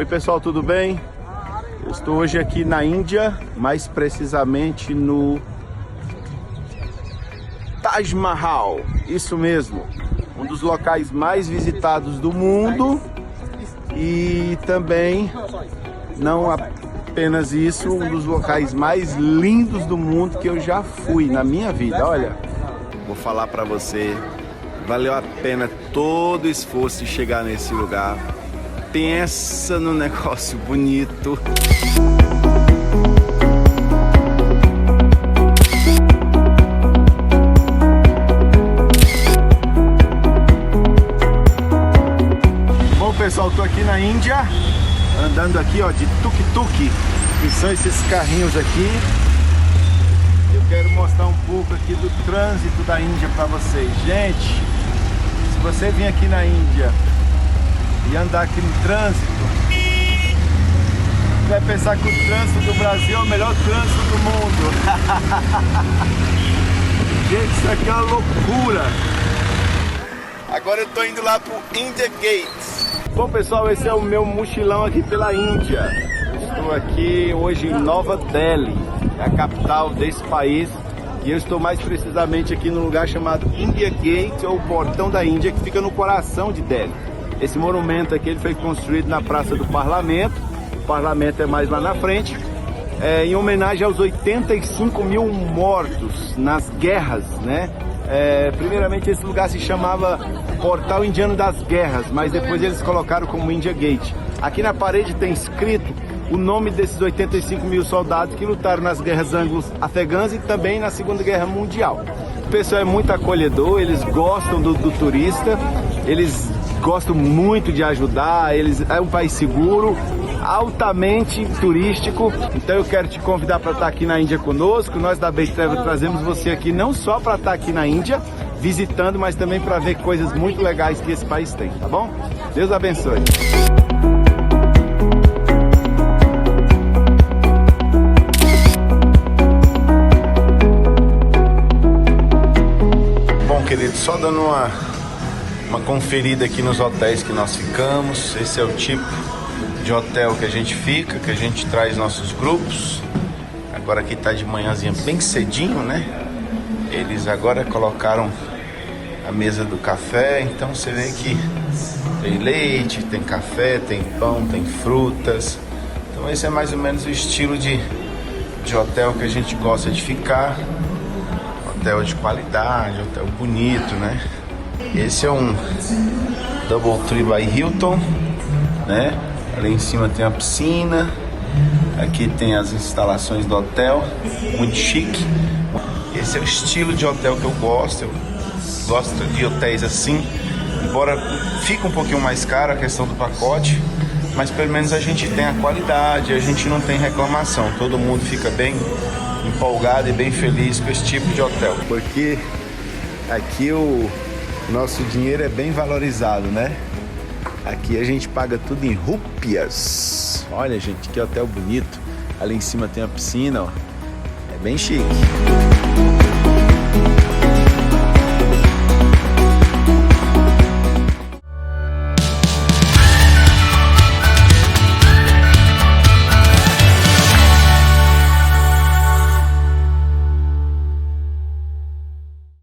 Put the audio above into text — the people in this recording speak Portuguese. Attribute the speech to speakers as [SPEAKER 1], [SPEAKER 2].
[SPEAKER 1] pessoal, tudo bem? Eu estou hoje aqui na Índia, mais precisamente no Taj Mahal, isso mesmo, um dos locais mais visitados do mundo e também, não apenas isso, um dos locais mais lindos do mundo que eu já fui na minha vida. Olha, vou falar para você, valeu a pena todo o esforço de chegar nesse lugar. Pensa no negócio bonito. Bom, pessoal, tô aqui na Índia, andando aqui, ó, de tuk-tuk, que são esses carrinhos aqui. Eu quero mostrar um pouco aqui do trânsito da Índia para vocês. Gente, se você vir aqui na Índia e andar aqui no trânsito, você vai pensar que o trânsito do Brasil é o melhor trânsito do mundo. Gente, isso aqui é uma loucura. Agora eu tô indo lá pro India Gate. Bom, pessoal, esse é o meu mochilão aqui pela Índia. Estou aqui hoje em Nova Delhi, a capital desse país, e eu estou mais precisamente aqui no lugar chamado India Gate, ou Portão da Índia, que fica no coração de Delhi. Esse monumento aqui ele foi construído na Praça do Parlamento. O Parlamento é mais lá na frente, em homenagem aos 85 mil mortos nas guerras, né? Primeiramente esse lugar se chamava Portal Indiano das Guerras, mas depois eles colocaram como India Gate. Aqui na parede tem escrito o nome desses 85 mil soldados que lutaram nas guerras anglo-afegãs e também na Segunda Guerra Mundial. O pessoal é muito acolhedor, eles gostam do turista, eles gostam muito de ajudar, é um país seguro, altamente turístico. Então eu quero te convidar para estar aqui na Índia conosco. Nós da Base Travel trazemos você aqui não só para estar aqui na Índia visitando, mas também para ver coisas muito legais que esse país tem, tá bom? Deus abençoe. Bom, querido, só dando uma conferida aqui nos hotéis que nós ficamos. Esse é o tipo de hotel que a gente fica, que a gente traz nossos grupos. Agora aqui tá de manhãzinha bem cedinho, né? Eles agora colocaram a mesa do café, então você vê que tem leite, tem café, tem pão, tem frutas. Então esse é mais ou menos o estilo de hotel que a gente gosta de ficar. Hotel de qualidade, hotel bonito, né? Esse é um Doubletree by Hilton, né? Ali em cima tem a piscina. Aqui tem as instalações do hotel, muito chique. Esse é o estilo de hotel que eu gosto. Eu gosto de hotéis assim, embora fique um pouquinho mais caro a questão do pacote, mas pelo menos a gente tem a qualidade, a gente não tem reclamação. Todo mundo fica bem empolgado e bem feliz com esse tipo de hotel, porque aqui o nosso dinheiro é bem valorizado, né? Aqui a gente paga tudo em rúpias. Olha, gente, que hotel bonito. Ali em cima tem a piscina, ó. É bem chique.